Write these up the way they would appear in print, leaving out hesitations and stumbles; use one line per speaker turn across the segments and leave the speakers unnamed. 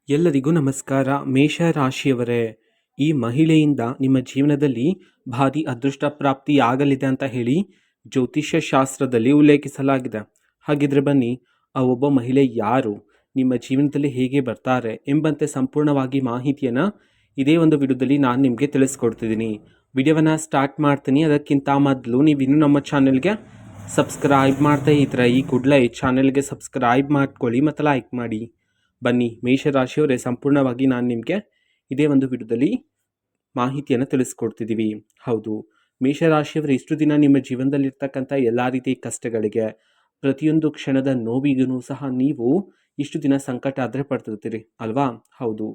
ಎಲ್ಲರಿಗೂ ನಮಸ್ಕಾರ. ಮೇಷರಾಶಿಯವರೇ, ಈ ಮಹಿಳೆಯಿಂದ ನಿಮ್ಮ ಜೀವನದಲ್ಲಿ ಭಾರಿ ಅದೃಷ್ಟ ಪ್ರಾಪ್ತಿಯಾಗಲಿದೆ ಅಂತ ಹೇಳಿ ಜ್ಯೋತಿಷ್ಯ ಶಾಸ್ತ್ರದಲ್ಲಿ ಉಲ್ಲೇಖಿಸಲಾಗಿದೆ. ಹಾಗಿದ್ರೆ ಬನ್ನಿ, ಆ ಒಬ್ಬ ಮಹಿಳೆ ಯಾರು, ನಿಮ್ಮ ಜೀವನದಲ್ಲಿ ಹೇಗೆ ಬರ್ತಾರೆ ಎಂಬಂತೆ ಸಂಪೂರ್ಣವಾಗಿ ಮಾಹಿತಿಯನ್ನು ಇದೇ ಒಂದು ವಿಡಿಯೋದಲ್ಲಿ ನಾನು ನಿಮಗೆ ತಿಳಿಸ್ಕೊಡ್ತಿದ್ದೀನಿ. ವಿಡಿಯೋವನ್ನು ಸ್ಟಾರ್ಟ್ ಮಾಡ್ತೀನಿ. ಅದಕ್ಕಿಂತ ಮೊದಲು ನೀವಿನ್ನೂ ನಮ್ಮ ಚಾನೆಲ್ಗೆ ಸಬ್ಸ್ಕ್ರೈಬ್ ಮಾಡ್ತಾ ಇದ್ರೆ ಈ ಕೂಡಲೇ ಈ ಚಾನೆಲ್ಗೆ ಸಬ್ಸ್ಕ್ರೈಬ್ ಮಾಡ್ಕೊಳ್ಳಿ ಮತ್ತು ಲೈಕ್ ಮಾಡಿ. ಬನ್ನಿ ಮೇಷರಾಶಿಯವರೇ, ಸಂಪೂರ್ಣವಾಗಿ ನಾನು ನಿಮಗೆ ಇದೇ ಒಂದು ವಿಡಿಯೋದಲ್ಲಿ ಮಾಹಿತಿಯನ್ನು ತಿಳಿಸ್ಕೊಡ್ತಿದ್ದೀವಿ. ಹೌದು, ಮೇಷರಾಶಿಯವರೇ, ಇಷ್ಟು ದಿನ ನಿಮ್ಮ ಜೀವನದಲ್ಲಿರ್ತಕ್ಕಂಥ ಎಲ್ಲ ರೀತಿಯ ಕಷ್ಟಗಳಿಗೆ, ಪ್ರತಿಯೊಂದು ಕ್ಷಣದ ನೋವಿಗೂ ಸಹ ನೀವು ಇಷ್ಟು ದಿನ ಸಂಕಟ ಆದರೆ ಪಡ್ತಿರ್ತೀರಿ ಅಲ್ವಾ? ಹೌದು,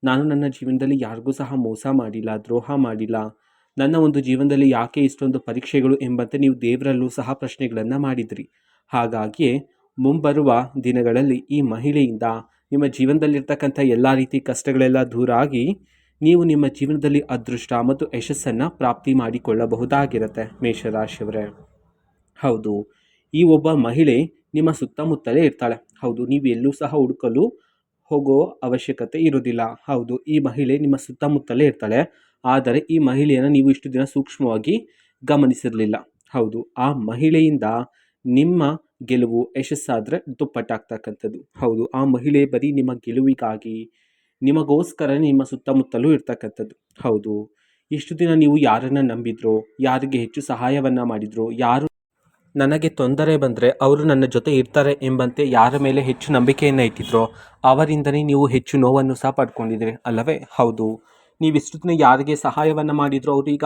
ನಾನು ನನ್ನ ಜೀವನದಲ್ಲಿ ಯಾರಿಗೂ ಸಹ ಮೋಸ ಮಾಡಿಲ್ಲ, ದ್ರೋಹ ಮಾಡಿಲ್ಲ, ನನ್ನ ಒಂದು ಜೀವನದಲ್ಲಿ ಯಾಕೆ ಇಷ್ಟೊಂದು ಪರೀಕ್ಷೆಗಳು ಎಂಬಂತೆ ನೀವು ದೇವರಲ್ಲೂ ಸಹ ಪ್ರಶ್ನೆಗಳನ್ನು ಮಾಡಿದ್ರಿ. ಹಾಗಾಗಿಯೇ ಮುಂಬರುವ ದಿನಗಳಲ್ಲಿ ಈ ಮಹಿಳೆಯಿಂದ ನಿಮ್ಮ ಜೀವನದಲ್ಲಿರ್ತಕ್ಕಂಥ ಎಲ್ಲ ರೀತಿ ಕಷ್ಟಗಳೆಲ್ಲ ದೂರ ಆಗಿ ನೀವು ನಿಮ್ಮ ಜೀವನದಲ್ಲಿ ಅದೃಷ್ಟ ಮತ್ತು ಯಶಸ್ಸನ್ನು ಪ್ರಾಪ್ತಿ ಮಾಡಿಕೊಳ್ಳಬಹುದಾಗಿರುತ್ತೆ ಮೇಷರಾಶಿಯವರೇ. ಹೌದು, ಈ ಒಬ್ಬ ಮಹಿಳೆ ನಿಮ್ಮ ಸುತ್ತಮುತ್ತಲೇ ಇರ್ತಾಳೆ. ಹೌದು, ನೀವು ಎಲ್ಲೂ ಸಹ ಹುಡುಕಲು ಹೋಗೋ ಅವಶ್ಯಕತೆ ಇರುವುದಿಲ್ಲ. ಹೌದು, ಈ ಮಹಿಳೆ ನಿಮ್ಮ ಸುತ್ತಮುತ್ತಲೇ ಇರ್ತಾಳೆ. ಆದರೆ ಈ ಮಹಿಳೆಯನ್ನು ನೀವು ಇಷ್ಟು ದಿನ ಸೂಕ್ಷ್ಮವಾಗಿ ಗಮನಿಸಿರಲಿಲ್ಲ. ಹೌದು, ಆ ಮಹಿಳೆಯಿಂದ ನಿಮ್ಮ ಗೆಲುವು ಯಶಸ್ಸಾದರೆ ದುಪ್ಪಟ್ಟಾಗ್ತಕ್ಕಂಥದ್ದು. ಹೌದು, ಆ ಮಹಿಳೆ ಬರೀ ನಿಮ್ಮ ಗೆಲುವಿಗಾಗಿ, ನಿಮಗೋಸ್ಕರ ನಿಮ್ಮ ಸುತ್ತಮುತ್ತಲೂ ಇರ್ತಕ್ಕಂಥದ್ದು. ಹೌದು, ಇಷ್ಟು ದಿನ ನೀವು ಯಾರನ್ನು ನಂಬಿದ್ರೋ, ಯಾರಿಗೆ ಹೆಚ್ಚು ಸಹಾಯವನ್ನು ಮಾಡಿದ್ರೋ, ಯಾರು ನನಗೆ ತೊಂದರೆ ಬಂದರೆ ಅವರು ನನ್ನ ಜೊತೆ ಇರ್ತಾರೆ ಎಂಬಂತೆ ಯಾರ ಮೇಲೆ ಹೆಚ್ಚು ನಂಬಿಕೆಯನ್ನು ಇಟ್ಟಿದ್ರೋ ಅವರಿಂದನೇ ನೀವು ಹೆಚ್ಚು ನೋವನ್ನು ಸಹ ಪಡ್ಕೊಂಡಿದ್ದೀರಿ ಅಲ್ಲವೇ? ಹೌದು, ನೀವಿಷ್ಟು ದಿನ ಯಾರಿಗೆ ಸಹಾಯವನ್ನು ಮಾಡಿದ್ರೋ ಅವರೀಗ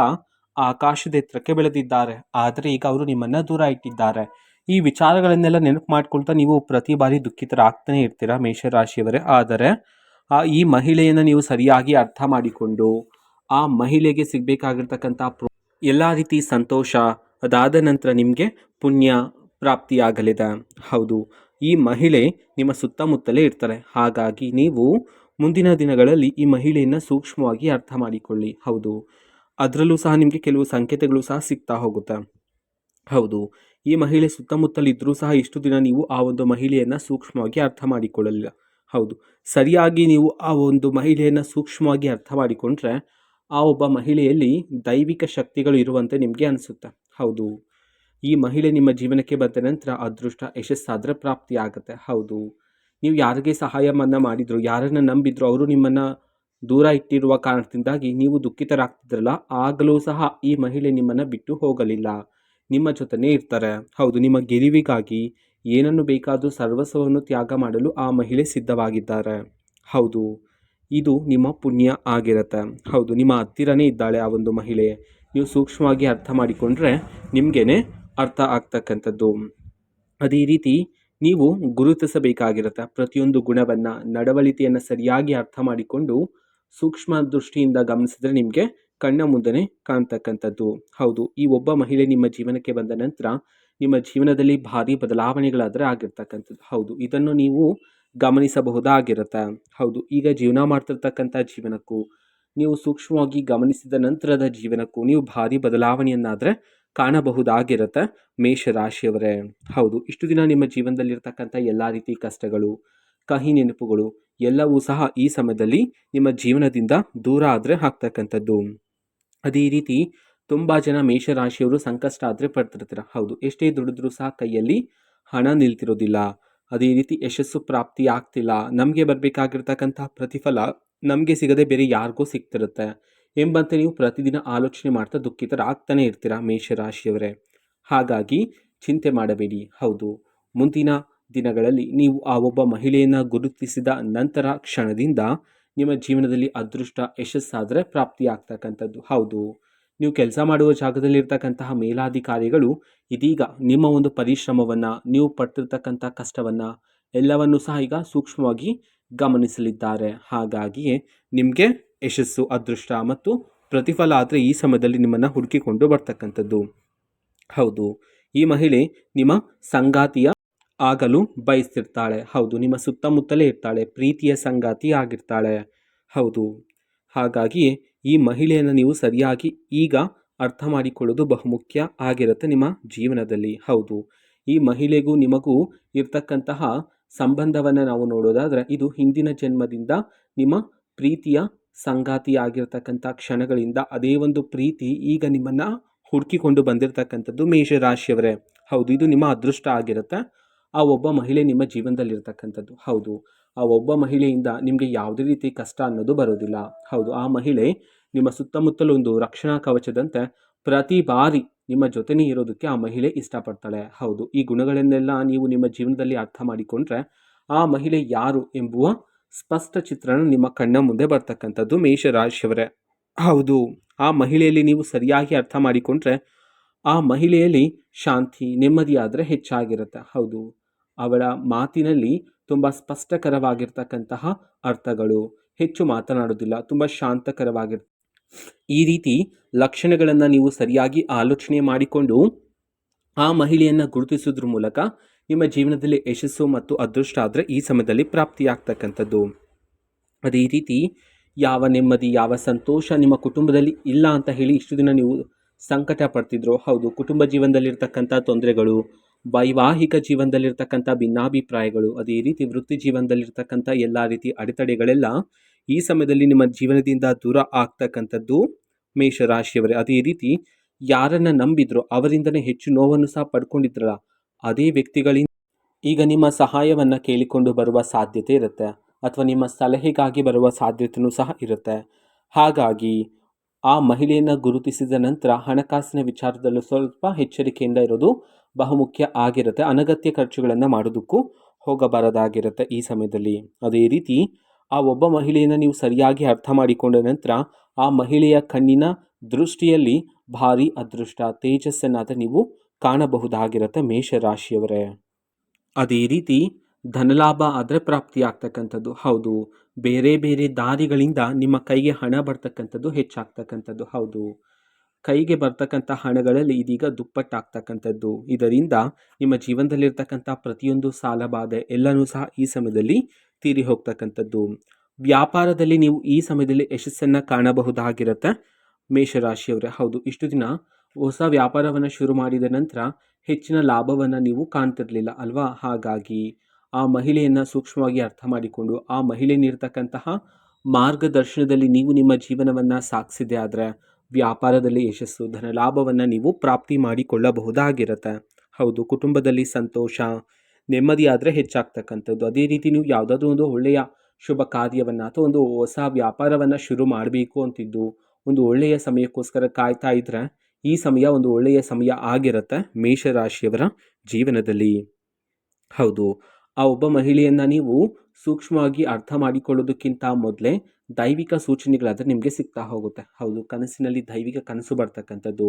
ಆಕಾಶದ ಎತ್ತರಕ್ಕೆ ಬೆಳೆದಿದ್ದಾರೆ. ಆದರೆ ಈಗ ಅವರು ನಿಮ್ಮನ್ನು ದೂರ ಇಟ್ಟಿದ್ದಾರೆ. ಈ ವಿಚಾರಗಳನ್ನೆಲ್ಲ ನೆನಪು ಮಾಡ್ಕೊಳ್ತಾ ನೀವು ಪ್ರತಿ ಬಾರಿ ದುಃಖಿತರಾಗ್ತಾನೆ ಇರ್ತೀರಾ ಮೇಷರಾಶಿಯವರೇ. ಆದರೆ ಈ ಮಹಿಳೆಯನ್ನು ನೀವು ಸರಿಯಾಗಿ ಅರ್ಥ ಮಾಡಿಕೊಂಡು ಆ ಮಹಿಳೆಗೆ ಸಿಗಬೇಕಾಗಿರ್ತಕ್ಕಂಥ ಎಲ್ಲ ರೀತಿ ಸಂತೋಷ, ಅದಾದ ನಂತರ ನಿಮಗೆ ಪುಣ್ಯ ಪ್ರಾಪ್ತಿಯಾಗಲಿದೆ. ಹೌದು, ಈ ಮಹಿಳೆ ನಿಮ್ಮ ಸುತ್ತಮುತ್ತಲೇ ಇರ್ತಾರೆ. ಹಾಗಾಗಿ ನೀವು ಮುಂದಿನ ದಿನಗಳಲ್ಲಿ ಈ ಮಹಿಳೆಯನ್ನು ಸೂಕ್ಷ್ಮವಾಗಿ ಅರ್ಥ ಮಾಡಿಕೊಳ್ಳಿ. ಹೌದು, ಅದರಲ್ಲೂ ಸಹ ನಿಮಗೆ ಕೆಲವು ಸಂಕೇತಗಳು ಸಹ ಸಿಗ್ತಾ ಹೋಗುತ್ತೆ. ಹೌದು, ಈ ಮಹಿಳೆ ಸುತ್ತಮುತ್ತಲಿದ್ದರೂ ಸಹ ಇಷ್ಟು ದಿನ ನೀವು ಆ ಒಂದು ಮಹಿಳೆಯನ್ನು ಸೂಕ್ಷ್ಮವಾಗಿ ಅರ್ಥ ಮಾಡಿಕೊಳ್ಳಲಿಲ್ಲ. ಹೌದು, ಸರಿಯಾಗಿ ನೀವು ಆ ಒಂದು ಮಹಿಳೆಯನ್ನು ಸೂಕ್ಷ್ಮವಾಗಿ ಅರ್ಥ ಮಾಡಿಕೊಂಡ್ರೆ ಆ ಒಬ್ಬ ಮಹಿಳೆಯಲ್ಲಿ ದೈವಿಕ ಶಕ್ತಿಗಳು ಇರುವಂತೆ ನಿಮಗೆ ಅನಿಸುತ್ತೆ. ಹೌದು, ಈ ಮಹಿಳೆ ನಿಮ್ಮ ಜೀವನಕ್ಕೆ ಬಂದ ನಂತರ ಅದೃಷ್ಟ ಯಶಸ್ಸಾದರೆ ಪ್ರಾಪ್ತಿ ಆಗುತ್ತೆ. ಹೌದು, ನೀವು ಯಾರಿಗೆ ಸಹಾಯವನ್ನು ಮಾಡಿದ್ರು, ಯಾರನ್ನು ನಂಬಿದ್ರು, ಅವರು ನಿಮ್ಮನ್ನು ದೂರ ಇಟ್ಟಿರುವ ಕಾರಣದಿಂದಾಗಿ ನೀವು ದುಃಖಿತರಾಗ್ತಿದ್ರಲ್ಲ, ಆಗಲೂ ಸಹ ಈ ಮಹಿಳೆ ನಿಮ್ಮನ್ನು ಬಿಟ್ಟು ಹೋಗಲಿಲ್ಲ, ನಿಮ್ಮ ಜೊತೆನೇ ಇರ್ತಾರೆ. ಹೌದು, ನಿಮ್ಮ ಗೆಲುವಿಗಾಗಿ ಏನನ್ನು ಬೇಕಾದರೂ ಸರ್ವಸ್ವವನ್ನು ತ್ಯಾಗ ಮಾಡಲು ಆ ಮಹಿಳೆ ಸಿದ್ಧವಾಗಿದ್ದಾರೆ. ಹೌದು, ಇದು ನಿಮ್ಮ ಪುಣ್ಯ ಆಗಿರುತ್ತೆ. ಹೌದು, ನಿಮ್ಮ ಹತ್ತಿರನೇ ಇದ್ದಾಳೆ ಆ ಒಂದು ಮಹಿಳೆ. ನೀವು ಸೂಕ್ಷ್ಮವಾಗಿ ಅರ್ಥ ಮಾಡಿಕೊಂಡ್ರೆ ನಿಮಗೇನೆ ಅರ್ಥ ಆಗ್ತಕ್ಕಂಥದ್ದು. ಅದೇ ರೀತಿ ನೀವು ಗುರುತಿಸಬೇಕಾಗಿರುತ್ತೆ ಪ್ರತಿಯೊಂದು ಗುಣವನ್ನು, ನಡವಳಿಕೆಯನ್ನು ಸರಿಯಾಗಿ ಅರ್ಥ ಮಾಡಿಕೊಂಡು ಸೂಕ್ಷ್ಮ ದೃಷ್ಟಿಯಿಂದ ಗಮನಿಸಿದ್ರೆ ನಿಮಗೆ ಕಣ್ಣ ಮುಂದೆನೇ ಕಾಣ್ತಕ್ಕಂಥದ್ದು. ಹೌದು, ಈ ಒಬ್ಬ ಮಹಿಳೆ ನಿಮ್ಮ ಜೀವನಕ್ಕೆ ಬಂದ ನಂತರ ನಿಮ್ಮ ಜೀವನದಲ್ಲಿ ಭಾರಿ ಬದಲಾವಣೆಗಳಾದರೆ ಆಗಿರ್ತಕ್ಕಂಥದ್ದು. ಹೌದು, ಇದನ್ನು ನೀವು ಗಮನಿಸಬಹುದಾಗಿರುತ್ತೆ. ಹೌದು, ಈಗ ಜೀವನ ಮಾಡ್ತಿರ್ತಕ್ಕಂಥ ಜೀವನಕ್ಕೂ ನೀವು ಸೂಕ್ಷ್ಮವಾಗಿ ಗಮನಿಸಿದ ನಂತರದ ಜೀವನಕ್ಕೂ ನೀವು ಭಾರಿ ಬದಲಾವಣೆಯನ್ನಾದರೆ ಕಾಣಬಹುದಾಗಿರುತ್ತೆ ಮೇಷರಾಶಿಯವರೇ. ಹೌದು, ಇಷ್ಟು ದಿನ ನಿಮ್ಮ ಜೀವನದಲ್ಲಿರ್ತಕ್ಕಂಥ ಎಲ್ಲ ರೀತಿ ಕಷ್ಟಗಳು, ಕಹಿ ನೆನಪುಗಳು ಎಲ್ಲವೂ ಸಹ ಈ ಸಮಯದಲ್ಲಿ ನಿಮ್ಮ ಜೀವನದಿಂದ ದೂರ ಆದರೆ ಆಗ್ತಕ್ಕಂಥದ್ದು. ಅದೇ ರೀತಿ ತುಂಬ ಜನ ಮೇಷರಾಶಿಯವರು ಸಂಕಷ್ಟ ಆದರೆ ಪಡ್ತಿರ್ತೀರ. ಹೌದು, ಎಷ್ಟೇ ದುಡಿದ್ರೂ ಸಹ ಕೈಯಲ್ಲಿ ಹಣ ನಿಲ್ತಿರೋದಿಲ್ಲ. ಅದೇ ರೀತಿ ಯಶಸ್ಸು ಪ್ರಾಪ್ತಿ ಆಗ್ತಿಲ್ಲ, ನಮಗೆ ಬರಬೇಕಾಗಿರ್ತಕ್ಕಂಥ ಪ್ರತಿಫಲ ನಮಗೆ ಸಿಗದೆ ಬೇರೆ ಯಾರಿಗೂ ಸಿಗ್ತಿರುತ್ತೆ ಎಂಬಂತೆ ನೀವು ಪ್ರತಿದಿನ ಆಲೋಚನೆ ಮಾಡ್ತಾ ದುಃಖಿತರಾಗ್ತಾನೆ ಇರ್ತೀರಾ ಮೇಷರಾಶಿಯವರೇ. ಹಾಗಾಗಿ ಚಿಂತೆ ಮಾಡಬೇಡಿ. ಹೌದು, ಮುಂದಿನ ದಿನಗಳಲ್ಲಿ ನೀವು ಆ ಒಬ್ಬ ಮಹಿಳೆಯನ್ನು ಗುರುತಿಸಿದ ನಂತರ ಕ್ಷಣದಿಂದ ನಿಮ್ಮ ಜೀವನದಲ್ಲಿ ಅದೃಷ್ಟ ಯಶಸ್ಸಾದರೆ ಪ್ರಾಪ್ತಿಯಾಗ್ತಕ್ಕಂಥದ್ದು. ಹೌದು, ನೀವು ಕೆಲಸ ಮಾಡುವ ಜಾಗದಲ್ಲಿರ್ತಕ್ಕಂತಹ ಮೇಲಾಧಿಕಾರಿಗಳು ಇದೀಗ ನಿಮ್ಮ ಒಂದು ಪರಿಶ್ರಮವನ್ನು, ನೀವು ಪಡ್ತಿರ್ತಕ್ಕಂಥ ಕಷ್ಟವನ್ನು ಎಲ್ಲವನ್ನೂ ಸಹ ಈಗ ಸೂಕ್ಷ್ಮವಾಗಿ ಗಮನಿಸಲಿದ್ದಾರೆ. ಹಾಗಾಗಿಯೇ ನಿಮಗೆ ಯಶಸ್ಸು, ಅದೃಷ್ಟ ಮತ್ತು ಪ್ರತಿಫಲ ಆದರೆ ಈ ಸಮಯದಲ್ಲಿ ನಿಮ್ಮನ್ನು ಹುಡುಕಿಕೊಂಡು ಬರ್ತಕ್ಕಂಥದ್ದು. ಹೌದು, ಈ ಮಹಿಳೆ ನಿಮ್ಮ ಸಂಗಾತಿಯ ಆಗಲು ಬಯಸ್ತಿರ್ತಾಳೆ. ಹೌದು, ನಿಮ್ಮ ಸುತ್ತಮುತ್ತಲೇ ಇರ್ತಾಳೆ, ಪ್ರೀತಿಯ ಸಂಗಾತಿ ಆಗಿರ್ತಾಳೆ. ಹೌದು, ಹಾಗಾಗಿ ಈ ಮಹಿಳೆಯನ್ನು ನೀವು ಸರಿಯಾಗಿ ಈಗ ಅರ್ಥ ಮಾಡಿಕೊಳ್ಳೋದು ಬಹುಮುಖ್ಯ ಆಗಿರುತ್ತೆ ನಿಮ್ಮ ಜೀವನದಲ್ಲಿ. ಹೌದು, ಈ ಮಹಿಳೆಗೂ ನಿಮಗೂ ಇರ್ತಕ್ಕಂತಹ ಸಂಬಂಧವನ್ನು ನಾವು ನೋಡೋದಾದರೆ ಇದು ಹಿಂದಿನ ಜನ್ಮದಿಂದ ನಿಮ್ಮ ಪ್ರೀತಿಯ ಸಂಗಾತಿಯಾಗಿರ್ತಕ್ಕಂಥ ಕ್ಷಣಗಳಿಂದ ಅದೇ ಒಂದು ಪ್ರೀತಿ ಈಗ ನಿಮ್ಮನ್ನು ಹುಡುಕಿಕೊಂಡು ಬಂದಿರತಕ್ಕಂಥದ್ದು ಮೇಷರಾಶಿಯವರೇ. ಹೌದು, ಇದು ನಿಮ್ಮ ಅದೃಷ್ಟ ಆಗಿರುತ್ತೆ. ಆ ಒಬ್ಬ ಮಹಿಳೆ ನಿಮ್ಮ ಜೀವನದಲ್ಲಿರ್ತಕ್ಕಂಥದ್ದು. ಹೌದು, ಆ ಒಬ್ಬ ಮಹಿಳೆಯಿಂದ ನಿಮಗೆ ಯಾವುದೇ ರೀತಿ ಕಷ್ಟ ಅನ್ನೋದು ಬರೋದಿಲ್ಲ. ಹೌದು, ಆ ಮಹಿಳೆ ನಿಮ್ಮ ಸುತ್ತಮುತ್ತಲು ಒಂದು ರಕ್ಷಣಾ ಕವಚದಂತೆ ಪ್ರತಿ ಬಾರಿ ನಿಮ್ಮ ಜೊತೆನೇ ಇರೋದಕ್ಕೆ ಆ ಮಹಿಳೆ ಇಷ್ಟಪಡ್ತಾಳೆ. ಹೌದು, ಈ ಗುಣಗಳನ್ನೆಲ್ಲ ನೀವು ನಿಮ್ಮ ಜೀವನದಲ್ಲಿ ಅರ್ಥ ಮಾಡಿಕೊಂಡ್ರೆ ಆ ಮಹಿಳೆ ಯಾರು ಎಂಬುವ ಸ್ಪಷ್ಟ ಚಿತ್ರಣ ನಿಮ್ಮ ಕಣ್ಣ ಮುಂದೆ ಬರ್ತಕ್ಕಂಥದ್ದು ಮೇಷರಾಶಿಯವರೇ. ಹೌದು, ಆ ಮಹಿಳೆಯಲ್ಲಿ ನೀವು ಸರಿಯಾಗಿ ಅರ್ಥ ಮಾಡಿಕೊಂಡ್ರೆ ಆ ಮಹಿಳೆಯಲ್ಲಿ ಶಾಂತಿ ನೆಮ್ಮದಿ ಆದರೆ ಹೆಚ್ಚಾಗಿರುತ್ತೆ. ಹೌದು, ಅವಳ ಮಾತಿನಲ್ಲಿ ತುಂಬ ಸ್ಪಷ್ಟಕರವಾಗಿರ್ತಕ್ಕಂತಹ ಅರ್ಥಗಳು, ಹೆಚ್ಚು ಮಾತನಾಡೋದಿಲ್ಲ, ತುಂಬ ಶಾಂತಕರವಾಗಿರ್ ಈ ರೀತಿ ಲಕ್ಷಣಗಳನ್ನು ನೀವು ಸರಿಯಾಗಿ ಆಲೋಚನೆ ಮಾಡಿಕೊಂಡು ಆ ಮಹಿಳೆಯನ್ನು ಗುರುತಿಸೋದ್ರ ಮೂಲಕ ನಿಮ್ಮ ಜೀವನದಲ್ಲಿ ಯಶಸ್ಸು ಮತ್ತು ಅದೃಷ್ಟ ಆದರೆ ಈ ಸಮಯದಲ್ಲಿ ಪ್ರಾಪ್ತಿಯಾಗ್ತಕ್ಕಂಥದ್ದು. ಅದೇ ರೀತಿ ಯಾವ ನೆಮ್ಮದಿ ಯಾವ ಸಂತೋಷ ನಿಮ್ಮ ಕುಟುಂಬದಲ್ಲಿ ಇಲ್ಲ ಅಂತ ಹೇಳಿ ಇಷ್ಟು ದಿನ ನೀವು ಸಂಕಟ ಪಡ್ತಿದ್ರು. ಹೌದು, ಕುಟುಂಬ ಜೀವನದಲ್ಲಿರ್ತಕ್ಕಂಥ ತೊಂದರೆಗಳು, ವೈವಾಹಿಕ ಜೀವನದಲ್ಲಿರ್ತಕ್ಕಂಥ ಭಿನ್ನಾಭಿಪ್ರಾಯಗಳು, ಅದೇ ರೀತಿ ವೃತ್ತಿ ಜೀವನದಲ್ಲಿರ್ತಕ್ಕಂಥ ಎಲ್ಲ ರೀತಿ ಅಡೆತಡೆಗಳೆಲ್ಲ ಈ ಸಮಯದಲ್ಲಿ ನಿಮ್ಮ ಜೀವನದಿಂದ ದೂರ ಆಗ್ತಕ್ಕಂಥದ್ದು ಮೇಷರಾಶಿಯವರೇ. ಅದೇ ರೀತಿ ಯಾರನ್ನ ನಂಬಿದ್ರು ಅವರಿಂದನೇ ಹೆಚ್ಚು ನೋವನ್ನು ಸಹ ಪಡ್ಕೊಂಡಿದ್ರಲ್ಲ ಅದೇ ವ್ಯಕ್ತಿಗಳಿಂದ ಈಗ ನಿಮ್ಮ ಸಹಾಯವನ್ನು ಕೇಳಿಕೊಂಡು ಬರುವ ಸಾಧ್ಯತೆ ಇರುತ್ತೆ, ಅಥವಾ ನಿಮ್ಮ ಸಲಹೆಗಾಗಿ ಬರುವ ಸಾಧ್ಯತೆಯೂ ಸಹ ಇರುತ್ತೆ. ಹಾಗಾಗಿ ಆ ಮಹಿಳೆಯನ್ನು ಗುರುತಿಸಿದ ನಂತರ ಹಣಕಾಸಿನ ವಿಚಾರದಲ್ಲೂ ಸ್ವಲ್ಪ ಎಚ್ಚರಿಕೆಯಿಂದ ಇರೋದು ಬಹುಮುಖ್ಯ ಆಗಿರುತ್ತೆ. ಅನಗತ್ಯ ಖರ್ಚುಗಳನ್ನು ಮಾಡೋದಕ್ಕೂ ಹೋಗಬಾರದಾಗಿರುತ್ತೆ ಈ ಸಮಯದಲ್ಲಿ. ಅದೇ ರೀತಿ ಆ ಒಬ್ಬ ಮಹಿಳೆಯನ್ನು ನೀವು ಸರಿಯಾಗಿ ಅರ್ಥ ಮಾಡಿಕೊಂಡ ನಂತರ ಆ ಮಹಿಳೆಯ ಕಣ್ಣಿನ ದೃಷ್ಟಿಯಲ್ಲಿ ಭಾರಿ ಅದೃಷ್ಟ ತೇಜಸ್ಸನ್ನಾದ ನೀವು ಕಾಣಬಹುದಾಗಿರುತ್ತೆ ಮೇಷರಾಶಿಯವರೇ. ಅದೇ ರೀತಿ ಧನಲಾಭ ಆದರೆ ಪ್ರಾಪ್ತಿಯಾಗ್ತಕ್ಕಂಥದ್ದು. ಹೌದು, ಬೇರೆ ಬೇರೆ ದಾರಿಗಳಿಂದ ನಿಮ್ಮ ಕೈಗೆ ಹಣ ಬರ್ತಕ್ಕಂಥದ್ದು ಹೆಚ್ಚಾಗ್ತಕ್ಕಂಥದ್ದು. ಹೌದು, ಕೈಗೆ ಬರ್ತಕ್ಕಂಥ ಹಣಗಳಲ್ಲಿ ಇದೀಗ ದುಪ್ಪಟ್ಟಾಗ್ತಕ್ಕಂಥದ್ದು. ಇದರಿಂದ ನಿಮ್ಮ ಜೀವನದಲ್ಲಿರ್ತಕ್ಕಂಥ ಪ್ರತಿಯೊಂದು ಸಾಲಬಾಧೆ ಎಲ್ಲನೂ ಸಹ ಈ ಸಮಯದಲ್ಲಿ ತೀರಿ ಹೋಗ್ತಕ್ಕಂಥದ್ದು. ವ್ಯಾಪಾರದಲ್ಲಿ ನೀವು ಈ ಸಮಯದಲ್ಲಿ ಯಶಸ್ಸನ್ನು ಕಾಣಬಹುದಾಗಿರುತ್ತೆ ಮೇಷರಾಶಿಯವರೇ. ಹೌದು, ಇಷ್ಟು ದಿನ ಹೊಸ ವ್ಯಾಪಾರವನ್ನು ಶುರು ಮಾಡಿದ ನಂತರ ಹೆಚ್ಚಿನ ಲಾಭವನ್ನು ನೀವು ಕಾಣ್ತಿರ್ಲಿಲ್ಲ ಅಲ್ವಾ? ಹಾಗಾಗಿ ಆ ಮಹಿಳೆಯನ್ನು ಸೂಕ್ಷ್ಮವಾಗಿ ಅರ್ಥ ಮಾಡಿಕೊಂಡು ಆ ಮಹಿಳೆ ನೀಡ್ತಕ್ಕಂತಹ ಮಾರ್ಗದರ್ಶನದಲ್ಲಿ ನೀವು ನಿಮ್ಮ ಜೀವನವನ್ನು ಸಾಗಿಸಿದೆ ಆದರೆ ವ್ಯಾಪಾರದಲ್ಲಿ ಯಶಸ್ಸು ಧನಲಾಭವನ್ನು ನೀವು ಪ್ರಾಪ್ತಿ ಮಾಡಿಕೊಳ್ಳಬಹುದಾಗಿರುತ್ತೆ. ಹೌದು, ಕುಟುಂಬದಲ್ಲಿ ಸಂತೋಷ ನೆಮ್ಮದಿ ಆದರೆ ಹೆಚ್ಚಾಗ್ತಕ್ಕಂಥದ್ದು. ಅದೇ ರೀತಿ ನೀವು ಯಾವುದಾದ್ರೂ ಒಂದು ಒಳ್ಳೆಯ ಶುಭ ಕಾರ್ಯವನ್ನು ಅಥವಾ ಒಂದು ಹೊಸ ವ್ಯಾಪಾರವನ್ನು ಶುರು ಮಾಡಬೇಕು ಅಂತಿದ್ದು ಒಂದು ಒಳ್ಳೆಯ ಸಮಯಕ್ಕೋಸ್ಕರ ಕಾಯ್ತಾ ಇದ್ರೆ ಈ ಸಮಯ ಒಂದು ಒಳ್ಳೆಯ ಸಮಯ ಆಗಿರುತ್ತೆ ಮೇಷರಾಶಿಯವರ ಜೀವನದಲ್ಲಿ. ಹೌದು, ಆ ಒಬ್ಬ ಮಹಿಳೆಯನ್ನು ನೀವು ಸೂಕ್ಷ್ಮವಾಗಿ ಅರ್ಥ ಮಾಡಿಕೊಳ್ಳೋದಕ್ಕಿಂತ ಮೊದಲೇ ದೈವಿಕ ಸೂಚನೆಗಳಾದರೆ ನಿಮಗೆ ಸಿಗ್ತಾ ಹೋಗುತ್ತೆ. ಹೌದು, ಕನಸಿನಲ್ಲಿ ದೈವಿಕ ಕನಸು ಬರ್ತಕ್ಕಂಥದ್ದು,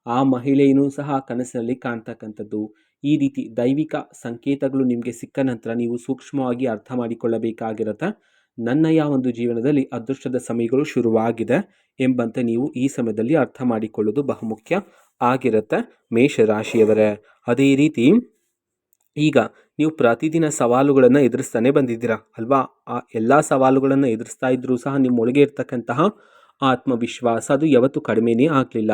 ಆ ಮಹಿಳೆಯೂ ಸಹ ಕನಸಿನಲ್ಲಿ ಕಾಣ್ತಕ್ಕಂಥದ್ದು, ಈ ರೀತಿ ದೈವಿಕ ಸಂಕೇತಗಳು ನಿಮಗೆ ಸಿಕ್ಕ ನಂತರ ನೀವು ಸೂಕ್ಷ್ಮವಾಗಿ ಅರ್ಥ ಮಾಡಿಕೊಳ್ಳಬೇಕಾಗಿರುತ್ತೆ. ನನ್ನಯ ಒಂದು ಜೀವನದಲ್ಲಿ ಅದೃಷ್ಟದ ಸಮಯಗಳು ಶುರುವಾಗಿದೆ ಎಂಬಂತೆ ನೀವು ಈ ಸಮಯದಲ್ಲಿ ಅರ್ಥ ಮಾಡಿಕೊಳ್ಳೋದು ಬಹುಮುಖ್ಯ ಆಗಿರುತ್ತೆ ಮೇಷರಾಶಿಯವರೇ. ಅದೇ ರೀತಿ ಈಗ ನೀವು ಪ್ರತಿದಿನ ಸವಾಲುಗಳನ್ನು ಎದುರಿಸ್ತಾನೆ ಬಂದಿದ್ದೀರಾ ಅಲ್ವಾ? ಆ ಎಲ್ಲ ಸವಾಲುಗಳನ್ನು ಎದುರಿಸ್ತಾ ಇದ್ರೂ ಸಹ ನಿಮ್ಮೊಳಗೆ ಇರ್ತಕ್ಕಂತಹ ಆತ್ಮವಿಶ್ವಾಸ ಅದು ಯಾವತ್ತೂ ಕಡಿಮೆನೇ ಆಗಲಿಲ್ಲ.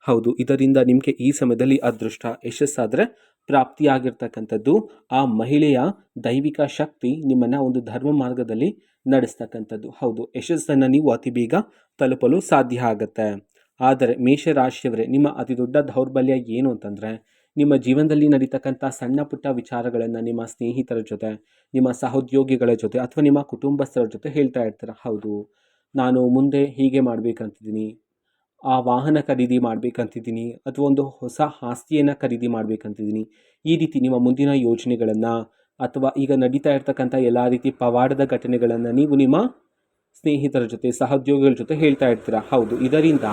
ಹೌದು, ಇದರಿಂದ ನಿಮಗೆ ಈ ಸಮಯದಲ್ಲಿ ಅದೃಷ್ಟ ಯಶಸ್ಸಾದರೆ ಪ್ರಾಪ್ತಿಯಾಗಿರ್ತಕ್ಕಂಥದ್ದು. ಆ ಮಹಿಳೆಯ ದೈವಿಕ ಶಕ್ತಿ ನಿಮ್ಮನ್ನು ಒಂದು ಧರ್ಮ ಮಾರ್ಗದಲ್ಲಿ ನಡೆಸ್ತಕ್ಕಂಥದ್ದು. ಹೌದು, ಯಶಸ್ಸನ್ನು ನೀವು ಅತಿ ಬೇಗ ತಲುಪಲು ಸಾಧ್ಯ ಆಗುತ್ತೆ. ಆದರೆ ಮೇಷರಾಶಿಯವರೇ, ನಿಮ್ಮ ಅತಿ ದೊಡ್ಡ ದೌರ್ಬಲ್ಯ ಏನು ಅಂತಂದರೆ ನಿಮ್ಮ ಜೀವನದಲ್ಲಿ ನಡೀತಕ್ಕಂಥ ಸಣ್ಣ ಪುಟ್ಟ ವಿಚಾರಗಳನ್ನು ನಿಮ್ಮ ಸ್ನೇಹಿತರ ಜೊತೆ, ನಿಮ್ಮ ಸಹೋದ್ಯೋಗಿಗಳ ಜೊತೆ ಅಥವಾ ನಿಮ್ಮ ಕುಟುಂಬಸ್ಥರ ಜೊತೆ ಹೇಳ್ತಾ ಇರ್ತಾರೆ. ಹೌದು, ನಾನು ಮುಂದೆ ಹೀಗೆ ಮಾಡಬೇಕಂತಿದ್ದೀನಿ, ಆ ವಾಹನ ಖರೀದಿ ಮಾಡಬೇಕಂತಿದ್ದೀನಿ, ಅಥವಾ ಒಂದು ಹೊಸ ಆಸ್ತಿಯನ್ನು ಖರೀದಿ ಮಾಡಬೇಕಂತಿದ್ದೀನಿ. ಈ ರೀತಿ ನಿಮ್ಮ ಮುಂದಿನ ಯೋಜನೆಗಳನ್ನು ಅಥವಾ ಈಗ ನಡೀತಾ ಇರ್ತಕ್ಕಂಥ ಎಲ್ಲ ರೀತಿ ಪವಾಡದ ಘಟನೆಗಳನ್ನು ನೀವು ನಿಮ್ಮ ಸ್ನೇಹಿತರ ಜೊತೆ ಸಹೋದ್ಯೋಗಿಗಳ ಜೊತೆ ಹೇಳ್ತಾ ಇರ್ತೀರ. ಹೌದು, ಇದರಿಂದ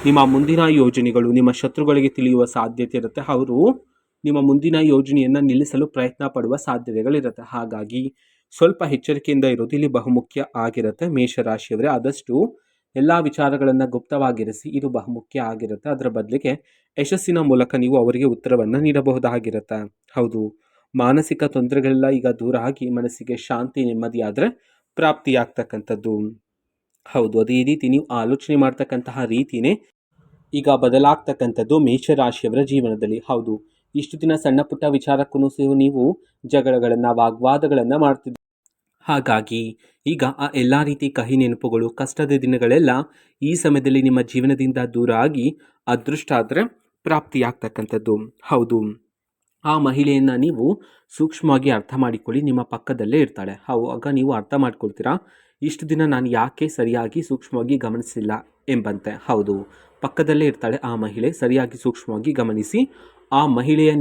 ನಿಮ್ಮ ಮುಂದಿನ ಯೋಜನೆಗಳು ನಿಮ್ಮ ಶತ್ರುಗಳಿಗೆ ತಿಳಿಯುವ ಸಾಧ್ಯತೆ ಇರುತ್ತೆ. ಅವರು ನಿಮ್ಮ ಮುಂದಿನ ಯೋಜನೆಯನ್ನು ನಿಲ್ಲಿಸಲು ಪ್ರಯತ್ನ ಪಡುವ ಸಾಧ್ಯತೆಗಳಿರುತ್ತೆ. ಹಾಗಾಗಿ ಸ್ವಲ್ಪ ಎಚ್ಚರಿಕೆಯಿಂದ ಇರೋದು ಇಲ್ಲಿ ಬಹುಮುಖ್ಯ ಆಗಿರುತ್ತೆ ಮೇಷರಾಶಿಯವರೇ. ಆದಷ್ಟು ಎಲ್ಲ ವಿಚಾರಗಳನ್ನು ಗುಪ್ತವಾಗಿರಿಸಿ, ಇದು ಬಹುಮುಖ್ಯ ಆಗಿರುತ್ತೆ. ಅದರ ಬದಲಿಗೆ ಯಶಸ್ಸಿನ ಮೂಲಕ ನೀವು ಅವರಿಗೆ ಉತ್ತರವನ್ನು ನೀಡಬಹುದಾಗಿರುತ್ತೆ. ಹೌದು, ಮಾನಸಿಕ ತೊಂದರೆಗಳೆಲ್ಲ ಈಗ ದೂರ ಆಗಿ ಮನಸ್ಸಿಗೆ ಶಾಂತಿ ನೆಮ್ಮದಿ ಆದರೆ ಪ್ರಾಪ್ತಿಯಾಗ್ತಕ್ಕಂಥದ್ದು. ಹೌದು, ಅದೇ ರೀತಿ ನೀವು ಆಲೋಚನೆ ಮಾಡ್ತಕ್ಕಂತಹ ರೀತಿಯೇ ಈಗ ಬದಲಾಗ್ತಕ್ಕಂಥದ್ದು ಮೇಷರಾಶಿಯವರ ಜೀವನದಲ್ಲಿ. ಹೌದು, ಇಷ್ಟು ದಿನ ಸಣ್ಣ ಪುಟ್ಟ ವಿಚಾರಕ್ಕೂ ಸಹ ನೀವು ಜಗಳಗಳನ್ನು ವಾಗ್ವಾದಗಳನ್ನು ಮಾಡ್ತಿದ್ರಿ. ಹಾಗಾಗಿ ಈಗ ಆ ಎಲ್ಲ ರೀತಿ ಕಹಿ ನೆನಪುಗಳು, ಕಷ್ಟದ ದಿನಗಳೆಲ್ಲ ಈ ಸಮಯದಲ್ಲಿ ನಿಮ್ಮ ಜೀವನದಿಂದ ದೂರ ಆಗಿ ಅದೃಷ್ಟ ಆದರೆ ಪ್ರಾಪ್ತಿಯಾಗ್ತಕ್ಕಂಥದ್ದು. ಹೌದು, ಆ ಮಹಿಳೆಯನ್ನು ನೀವು ಸೂಕ್ಷ್ಮವಾಗಿ ಅರ್ಥ ಮಾಡಿಕೊಳ್ಳಿ. ನಿಮ್ಮ ಪಕ್ಕದಲ್ಲೇ ಇರ್ತಾಳೆ. ಆಗ ನೀವು ಅರ್ಥ ಮಾಡ್ಕೊಳ್ತೀರಾ, ಇಷ್ಟು ದಿನ ನಾನು ಯಾಕೆ ಸರಿಯಾಗಿ ಸೂಕ್ಷ್ಮವಾಗಿ ಗಮನಿಸಿಲ್ಲ ಎಂಬಂತೆ. ಹೌದು, ಪಕ್ಕದಲ್ಲೇ ಇರ್ತಾಳೆ ಆ ಮಹಿಳೆ. ಸರಿಯಾಗಿ ಸೂಕ್ಷ್ಮವಾಗಿ ಗಮನಿಸಿ. ಆ ಮಹಿಳೆಯ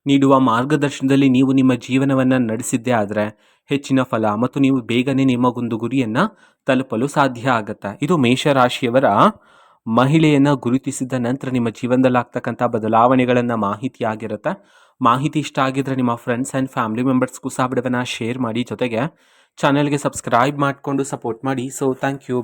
ನೀಡುವ ಮಾರ್ಗದರ್ಶನದಲ್ಲಿ ನೀವು ನಿಮ್ಮ ಜೀವನವನ್ನು ನಡೆಸಿದ್ದೇ ಆದರೆ ಹೆಚ್ಚಿನ ಫಲ ಮತ್ತು ನೀವು ಬೇಗನೆ ನಿಮಗೊಂದು ಗುರಿಯನ್ನು ತಲುಪಲು ಸಾಧ್ಯ ಆಗುತ್ತೆ. ಇದು ಮೇಷರಾಶಿಯವರ ಮಹಿಳೆಯನ್ನು ಗುರುತಿಸಿದ ನಂತರ ನಿಮ್ಮ ಜೀವನದಲ್ಲಿ ಆಗ್ತಕ್ಕಂಥ ಬದಲಾವಣೆಗಳನ್ನು ಮಾಹಿತಿ ಆಗಿರುತ್ತೆ. ಮಾಹಿತಿ ಇಷ್ಟ ಆಗಿದ್ರೆ ನಿಮ್ಮ ಫ್ರೆಂಡ್ಸ್ ಆ್ಯಂಡ್ ಫ್ಯಾಮಿಲಿ ಮೆಂಬರ್ಸ್ಗೂ ಸಹ ವಿಡಿಯೋವನ್ನು ಶೇರ್ ಮಾಡಿ. ಜೊತೆಗೆ ಚಾನಲ್ಗೆ ಸಬ್ಸ್ಕ್ರೈಬ್ ಮಾಡಿಕೊಂಡು ಸಪೋರ್ಟ್ ಮಾಡಿ. So thank you.